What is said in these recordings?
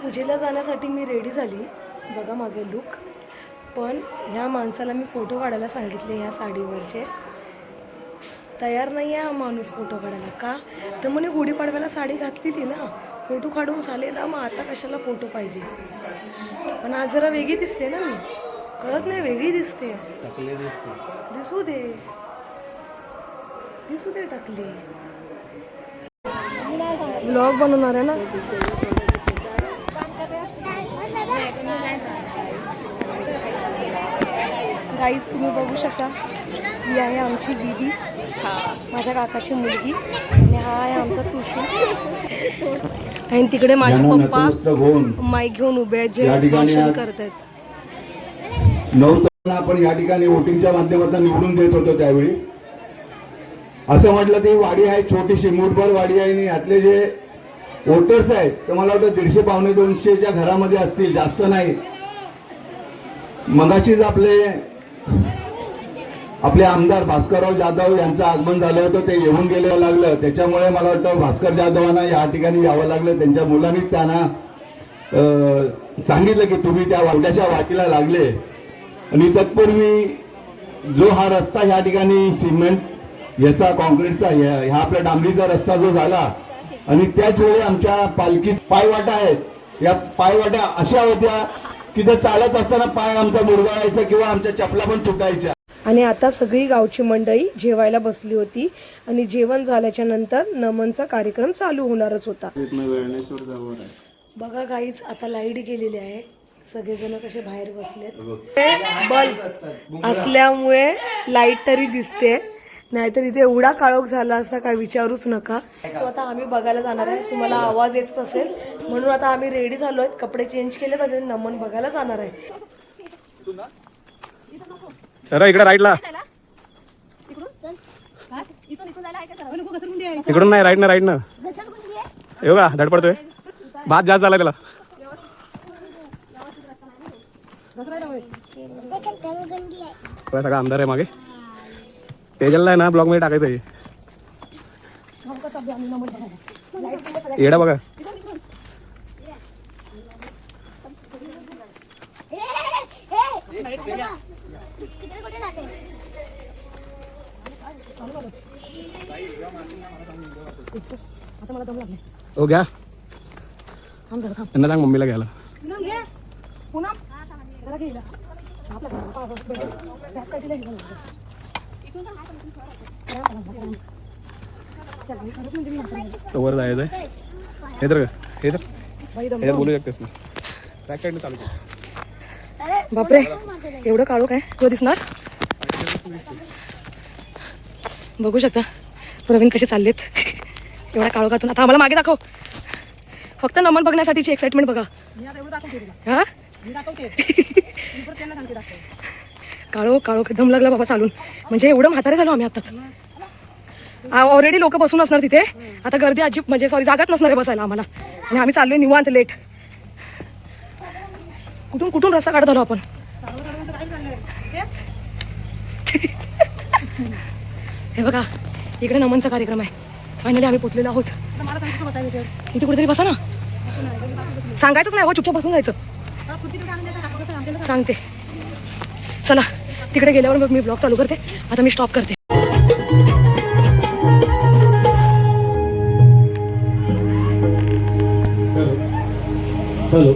पूजेला जाण्यासाठी मी रेडी झाली. बघा माझे लुक. पण ह्या माणसाला मी फोटो काढायला सांगितले. ह्या साडीवरचे तयार नाही आहे हा माणूस फोटो काढायला. का तर म्हणे गुढीपाडव्याला साडी घातली ना, फोटो काढून चालेल मग आता कशाला फोटो पाहिजे. पण आज जरा वेगळी दिसते ना, मी कळत नाही वेगळी दिसते. दिसू दे दिसू दे टाकली. ब्लॉग बनवणार आहे ना. गाईज तुम्ही बघू शकता, ही आहे आमची दीदी, माझ्या काकाची मुलगी, आणि हा आहे आमचा तुषू. आणि तिकडे माझे पप्पा माईक घेऊन उभे आहेत, जे भाषण करतात. 9 आपण या ठिकाणी वोटिंगच्या माध्यमातून निवडून देत होतो. त्यावेळी असं म्हटलं ती वाडी आहे, छोटीशी मूठभर वाडी आहे, आणि यातले जे वोटर्स आहेत तर मला वाटतं 150-200च्या घरामध्ये असतील, जास्त नाही. मगाशीच आपले आमदार भास्करराव जाधव यांचं आगमन झालं होतं, ते येऊन गेलं लागलं. त्याच्यामुळे मला वाटतं भास्कर जाधवांना या ठिकाणी यावं लागलं. त्यांच्या मुलांनीच त्यांना सांगितलं की तुम्ही त्या वावड्याच्या वाटीला लागले. आणि तत्पूर्वी जो हा रस्ता या ठिकाणी सिमेंट याचा, कॉन्क्रीटचा, ह्या आपला डांबरीचा रस्ता जो झाला, आणि त्याच वेळी आमच्या पालखीत पायवाटा आहेत. या पायवाट्या अशा होत्या की जर चालत असताना पाय आमचा मुरगाळायचा किंवा आमच्या चपला पण तुटायच्या. आणि आता सगळी गावची मंडळी जेवायला बसली होती, आणि जेवण झाल्याच्या नंतर नमनचा कार्यक्रम चालू होणारच होता. बघा गाईज, आता लाईट गेलेली आहे, सगळेजण कसे बाहेर बसलेत. बल्ब असल्यामुळे लाईट तरी दिसते, नाहीतर इथे एवढा काळोख झाला असता काय विचारूच नका. सो आता आम्ही बघायला जाणार आहे. तुम्हाला आवाज येत असेल म्हणून आता आम्ही रेडी झालोय, कपडे चेंज केले तर नमन बघायला जाणार आहे. सर इकडे राईटला, इकडून नाही, राईट ना येऊ का, धड पडतोय, भात जास्त झाला त्याला. सगळा आमदार आहे मागे, तेजलला आहे ना ब्लॉग मध्ये टाकायचं आहे. येडा बघा. हो घ्या, त्यांना सांग मम्मीला घ्यायला. वर जायचंय, हे तर बोलू शकतेस ना, बॅक साईडने चालू कर. बापरे, एवढं काळोख आहे, तो दिसणार. बघू शकता प्रवीण कसे चाललेत एवढ्या काळोखातून. आता आम्हाला मागे दाखव, फक्त नमन बघण्यासाठीची एक्साइटमेंट बघा. हा काळोख दम लागला बाबा चालून, म्हणजे एवढं म्हातारे झालो आम्ही आताच. ऑलरेडी लोक बसून असणार तिथे, आता गर्दी अजिब, म्हणजे सॉरी जागाच नसणार आहे बसायला आम्हाला, आणि आम्ही चाललोय निवांत लेट. कुठून रस्ता काढत आलो आपण. हे बघा इकडे नमनचा कार्यक्रम आहे. फायनली आम्ही पोहोचलेलो आहोत. इथे कुठेतरी बसा ना, सांगायचंच नाही, चुपचाप बसून जायचं. सांगते चला, तिकडे गेल्यावर मग मी ब्लॉग चालू करते. आता मी स्टॉप करते. हॅलो,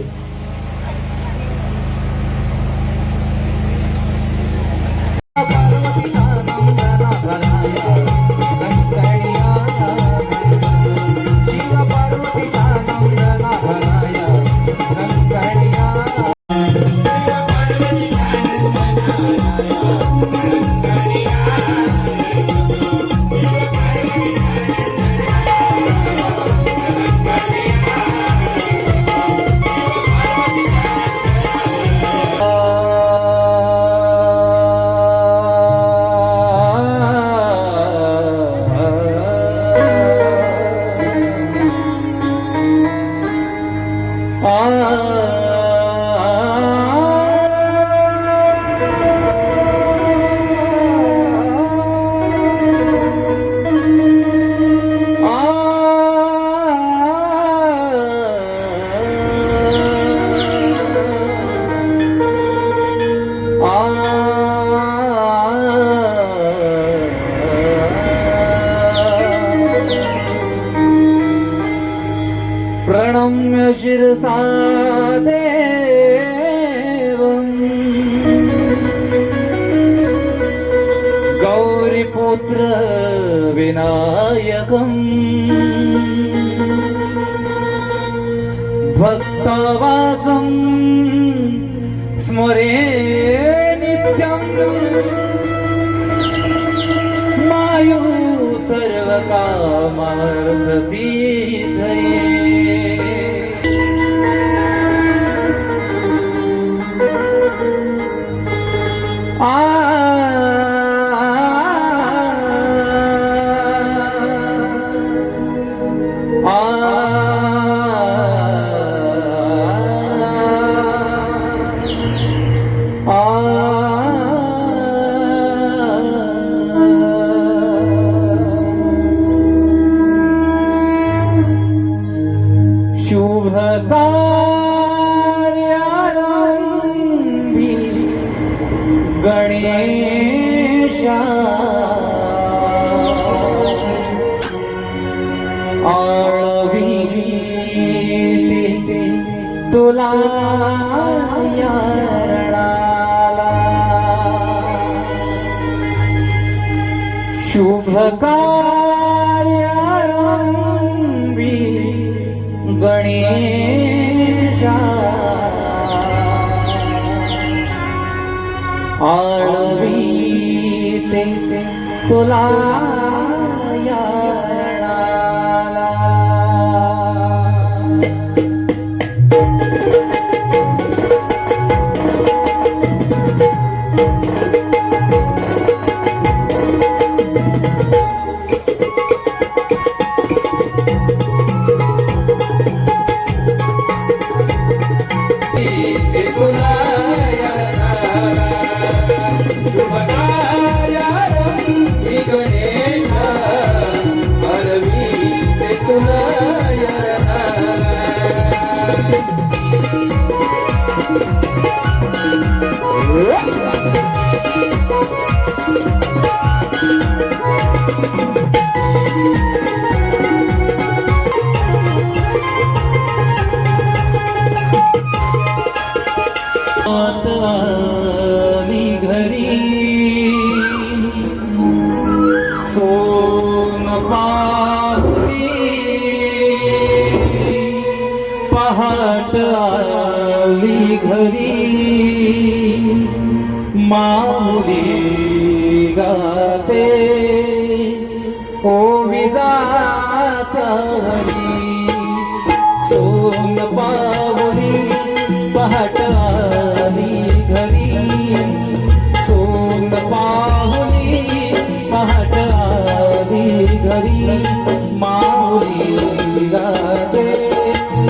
शिरसा देवम् गौरीपुत्र विनायकम् भक्तवासं स्मरे नित्यम् मायु सर्वकामार्थसिद्धये शुभकार्यारंभी गणेशा आळविते तुला या रणाला शुभकार्यारंभी गणेशा आळविते तुला या रणाला. आली घरी सोन पाहुली पहाट आली घरी माहुली गाते ओवी जातवरी सोन पाहुली पहाट आली घरी सोन पाहुली पहाट आली घरी माऊली गाते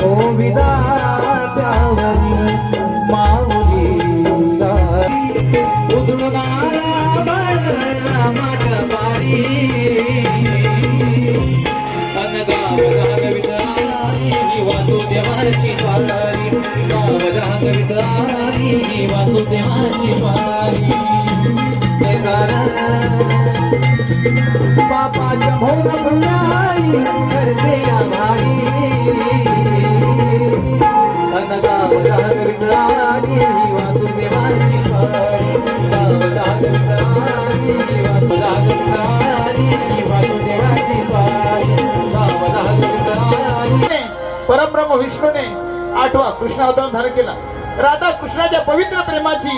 ओवी जात्यावरी माऊली गाते उजळणारा बळणारा माझ्या बारी अनगाव रागवित आली वासुदेवाची स्वारी गाव रागवित आली वासुदेवाची स्वारी बापाच्या भोग पुण्याई करते आभारी अनगाव रागवित आली वासुदेवाची स्वारी गाव रागवित आली वासुदेवाची स्वारी गाव रागवित आली. परब्रह्म विष्णूने 8वा कृष्णावतार धारण केला. राधा कृष्णाच्या पवित्र प्रेमाची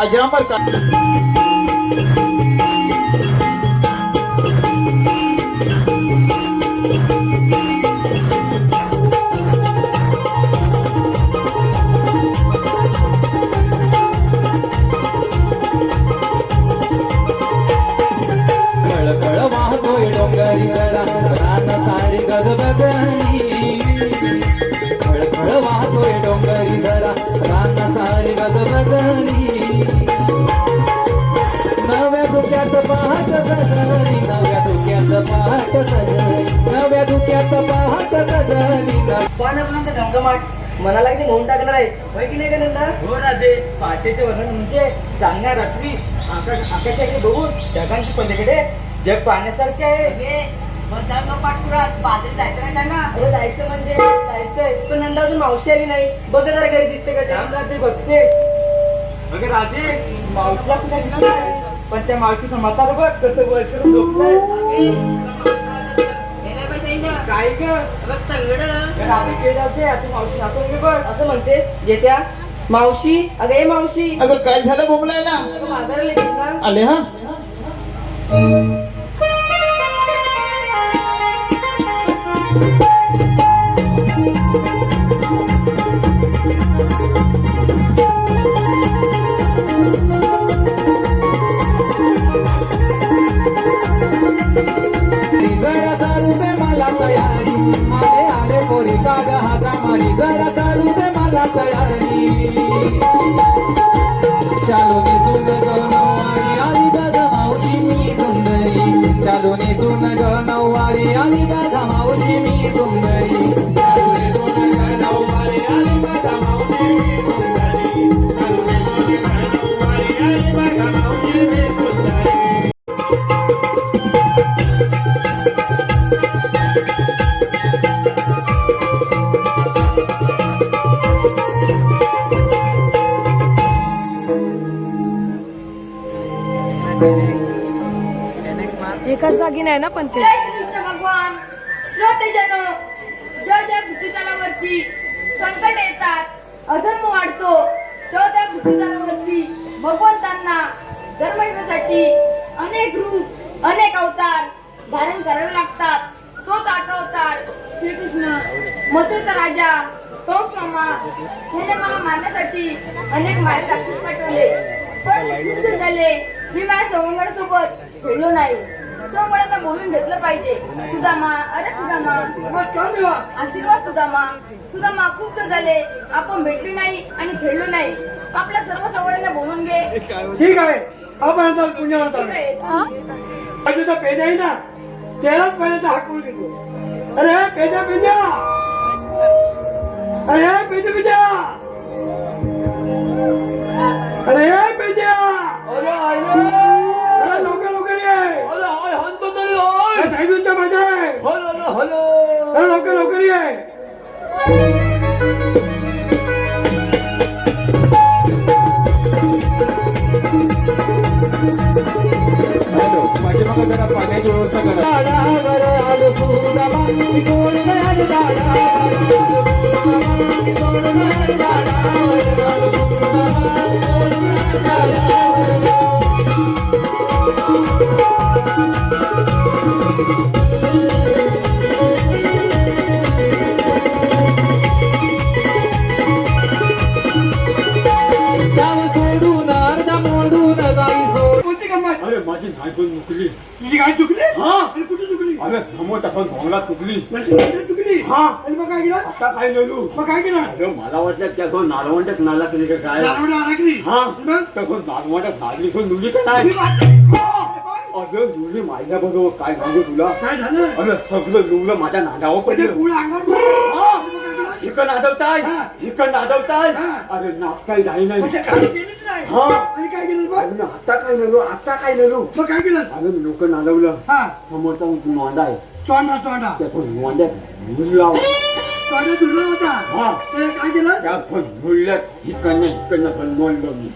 अजरामर का खळखळ वाहतोय डोंगरी जरा रान सारी गजबजली खळखळ वाहतोय डोंगरी जरा रान सारी गजबजली नव्या धुक्यात पहाट सजली नव्या धुक्यात पहाट सजली नव्या धुक्यात पहाट सजली घमघमाट मनाला किती मोहून टाकणार आहे होय की नाही का नंदा? हो राधे पहाटेचे वर्णन म्हणजे चांगल्या रात्री आकाशाकडे बघून जगांची पलीकडे जग पाहण्यासारखे आहे. पाठपुरात बाजरी जायचं नाही सांगा जायचं म्हणजे जायचंय पण नंतर अजून मावशी आली नाही. बघ जरा घरी दिसते का ते बघते. अगं राजे मावशीला कुठे दिसत नाही. पण त्या मावशीचं म्हातारं बघ कसं वर करून झोपलंय. काय ग मावशी आपण बघ असं म्हणते येत्या मावशी. अगं ए मावशी अगं काय झालं बोंबलायला माघार येतेस ना. आले हा जरा दारू दे मला तयारी आले आले पोरी काग हाता मारी जरा दारू दे मला तयारी चालू निजून गणवारी आली बघा मावशी मी सुंदरी चालू निजून गणवारी आली बघा मावशी मी सुंदरी चालू निजून गणवारी आली बघा मावशी मी सुंदरी चालू निजून गणवारी आली बघा मावशी मी सुंदरी. एकाच जागी नाही ना पण ते. जय कृष्ण भगवान. श्रोतेजन, ज्या ज्या पृथ्वीतलावरती संकट येतात, अधर्म वाढतो, तेव्हा त्या पृथ्वीतलावरती भगवंतांना धर्मासाठी अनेक रूप अनेक अवतार धारण करावे लागतात. तोच आठवा अवतार श्रीकृष्ण मथुरेचा राजा कंस मामा याने मला मारण्यासाठी अनेक माया राक्षस पाठवले. पण खूप दिवस झाले मी माझ्या सवंगडासोबत खेळलो नाही. सवंगडांना बोलून घेतलं पाहिजे. सुदामा, अरे सुदामा, आशीर्वाद सुदामा. सुदामा खूप दिवस झाले आपण भेटलो नाही आणि खेळलो नाही. आपल्या सर्व सवंगड्यांना बोलून घे. ठीक आहे आपण पुण्यावर ठीक आहे. तुझा पेजा आहे ना त्यालाच पहिल्यांदा हाकून घेतो. अरे पेजा पेजा अरे पेजा पेजा अरे पेजा अरे लवकर लवकर ये. काही मिनिटं मजा आहे. अरे लवकर लवकर ये. माझ्या मग जरा पाण्याची व्यवस्था करा. झाडावर आलो फुलाबा, मी सोडून आलो झाडावर. मी सोडून आलो झाडावर, आलो फुलाबा, सोडून आलो झाडावर. गाव सोडून अर्धा मोडून गावी सोड. कोणती गंमत? अरे माझी गाय पण मुकली. तुझी गाय चुकली? हा आणि कुठे चुकली? अरे समोर तसं भोंगला चुकली. म्हणजे कुठे चुकली? हा. आणि मग काय केलं? आता काय नेलू. मग काय केलं? अरे मला वाटलं त्या तो नालवंडच नाला तरी का काय. दारावर अडकली. हा आणि मग? तसं नालवंडच नाली सोड नुली का नाही. मी वाटलं. अरे नुली माझ्या बरोबर काय सांगू तुला. काय झालं? अरे सगळं लुगलं माझ्या नादावर म्हणजे पडलं. पुढे अंगावर पडलं. हा. आणि मग काय केलं? इकडं नादवताय हा. इकडं नादवताय. हा. अरे नाच काही नाही म्हणजे काय केलीच नाही. हा. आणि काय केलं मग? अरे आता काय नेलो आता काय नेलो. मग काय केलं? अरे लोक नादवलं. हा समोरचा नोंदा आहे चोंडा चोंडा त्याचं नोंद्यात मुल लाव. चोंडा तुला होता. हा त्याला काय केलं? त्या मुल्यात इकडनं नोंदलो मी.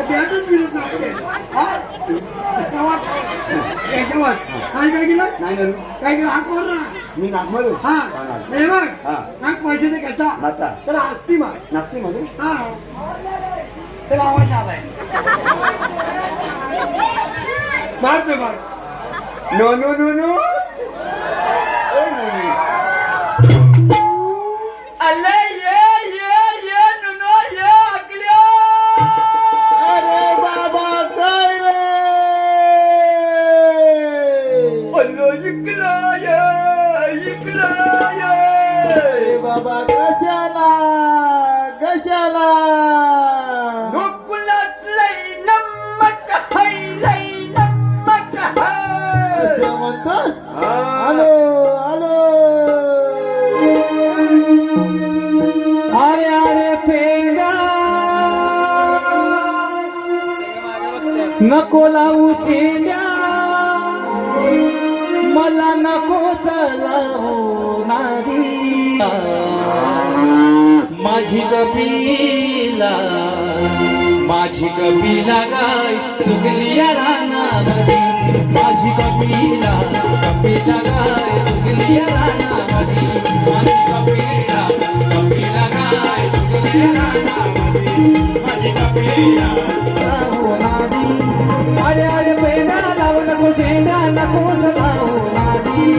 त्यातच फिरत नाही. हा? गावात. याच्यावर. आणि काय केलं? नाही नेलो काय केलं? हाक मार ना. मी नागमलो. हा हे बघ हा. हाक पैसे ते कसा नाचा त्याला हस्ती मार. नाचते मध्ये. हा त्याला आवाज आलाय. मारते मार. No no no no. अल्ले ये नुनो ये अकल्या. अरे बाबा काय रे. अल्लो इकला ये. अरे बाबा कशाला कशाला. नोकुलात लई नम्मक है लई नम्मक है. असं म्हणतोस. Hello hello. अरे अरे पेंगा नको लावू शेंड्या मला नको चलावो नादी माझी कपिला गाय चुकली या रानामध्ये माझी कपिला गाय चुकली या रानामध्ये माझी कपिला गाय चुकली या रानामध्ये माझी कपिला लावो नादी अरे अरे पेना लावू नको शेंगा नको लावो नादी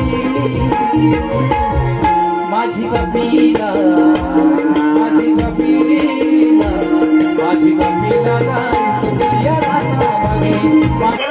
माझी कपिला गाय चुकली या रानामध्ये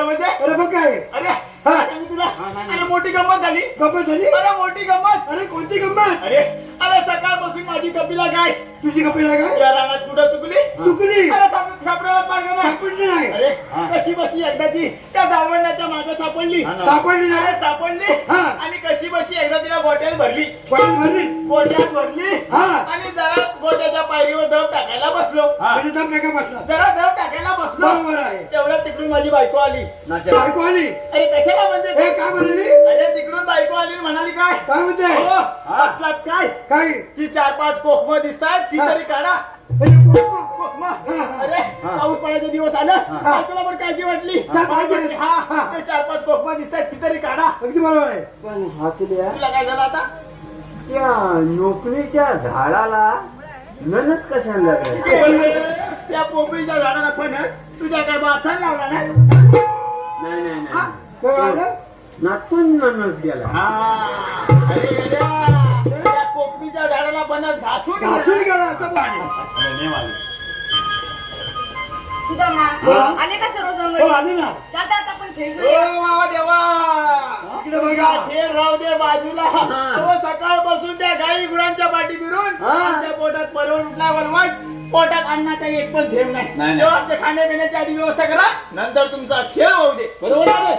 म्हणजे अरे बघ काय अरे सांगू तुला अरे मोठी गंमत झाली गप्पा झाली अरे मोठी गंमत अरे कोणती गंमत अरे सकाळपासून माझी कपिला गाय तुझी कपिला काय या रानात कुठं चुकली चुकली अरे सापडायला मार्ग नाही सापडली नाही अरे कशी बशी एकदाची त्या दावण्याच्या मागे सापडली सापडली नाही अरे सापडली हा. आणि कशी बशी एकदा तिला गोट्यात भरली पडली भरली हा. आणि जरा गोट्याच्या पायरीवर दब टाकायला बसलो म्हणजे दम नका बसला जरा दब टाकायला बसलो बरोबर आहे तेवढ्यात तिकडून माझी बायको आली बायको आली अरे कशाला म्हणते हे काय म्हणाली अरे तिकडून बायको आली आणि म्हणाली काय काय म्हणते हो, बसलात काय काय ती 4-5 कोकम दिसतात ती हा. तरी काढा म्हणजे कोकम हा. अरे पाऊस पडायचे दिवस आलं बायकोला पण काळजी वाटली काळजी. हा हा. ते 4-5 कोकम दिसतात ती तरी काढा अगदी बरोबर आहे पण हा केल्या तुला काय झालं आता त्या नोकरीच्या झाडाला ननस कशाला लागला त्या पोपळीच्या झाडाला फणस तुझ्या काय बारसाला लावला नाही नाही नाही हा? नाही काय आलं? नातून ननस गेला अरे गेल्या. त्या पोपळीच्या झाडाला फणस घासून गेला असं पाणी सुदामा बोला. आले का सर्व हो संघटन आली ना चालता आता आपण ओ खेळूया मावा देवा इकडे बघा. खेळ राहू दे बाजूला हो सकाळपासून त्या गाई गुरांच्या पाठी फिरून आमच्या पोटात परवड उठला वरवट पोटात अन्नाचा एक पण थेंब नाही तेव्हा आमच्या खाण्यापिण्याची आधी व्यवस्था करा नंतर तुमचा खेळ होऊ दे बरोबर आहे रे?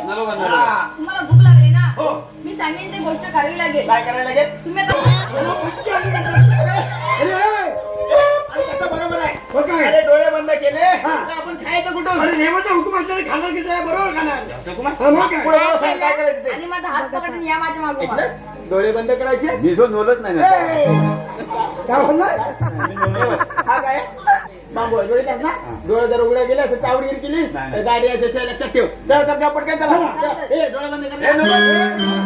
हा. तुम्हाला भूक लागली ना हो. मी सांगेन ते गोष्ट करावी लागेल काय करायला लागेल तुम्ही आता अरे अरे कसं बरोबर आहे हो काय अरे डोळे बंद केले हा. तर आपण खायचं कुठून अरे नेहमीचा हुकूम असल्याने खाणार कसं आहे बरोबर खाणार हा, मग काय पुढे मला सांग काय करायचं ते आणि माझा हात पकडून या माझ्या मागोमाग ऐकलंस? डोळे बंद करायचे मी जो नोलत नाही काय म्हणणार हा काय बांबू डोळे टाक ना डोळे जर उघड्या गेले असं चावडीर केलीस तर गाडी याच्या लक्षात ठेव चल तर त्या पटकन चला चल. ए डोळे बंद कर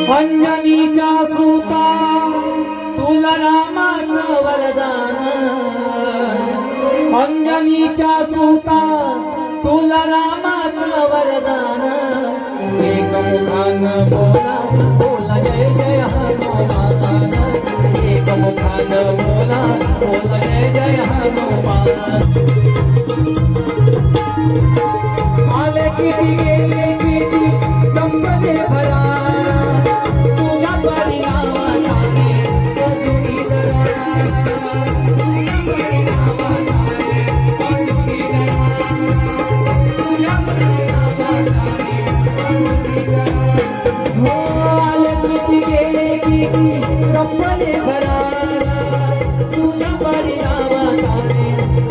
अंजनीच्या सुता तुला रामाचं वरदान अंजनीच्या सुता तुला रामाचं वरदान एक मुखान बोला बोला जय जय हनुमान एक मुखान बोला बोला जय जय हनुमान आले किती गेले किती संपले भरा तुझ्या परिणामाने अजूनी जरा तुझ्या परिणामाने हो आले किती गेले किती संपले भरा तुझ्या परिणामाने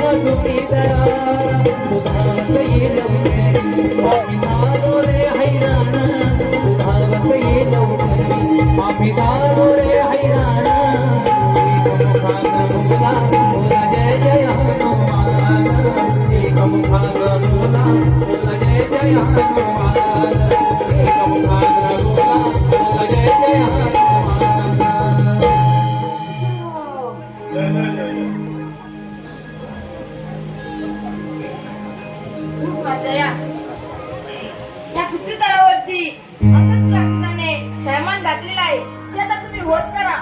अजूनी जरा तुझा येईल माफी झालो रे हैराण सुधारवत येईल माफी झालो रे हैराण एक मुखान बोला बोला जय जय हनुमान एक मुखान बोला बोला जय जय हनुमान एक मुखान बोला बोला जय जय हनुमान खूप मजा या पृथ्वी तलावरती असंच राक्षसाने थैमान घातलेला आहे ते आता तुम्ही होत करा.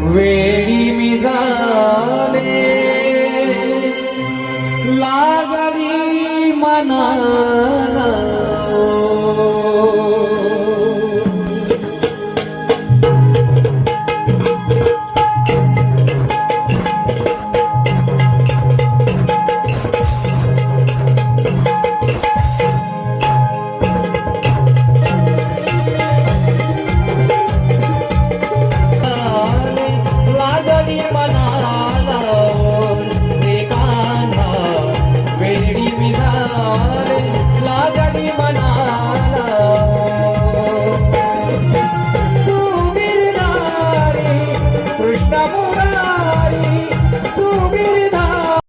वेळी मी झाले लागली मनाला लागली मनाला रे कान्हा वेळी मी झाले लागली मनाला तू गिरधारी कृष्ण मुरारी तू गिरधारी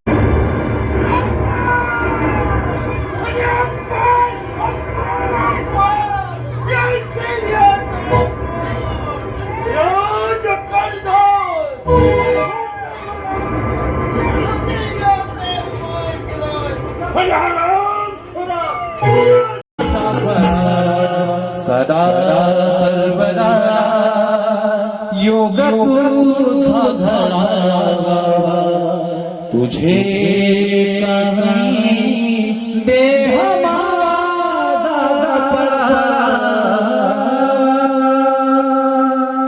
सदा सर्वदा योग तुझा धरावा तुझे काही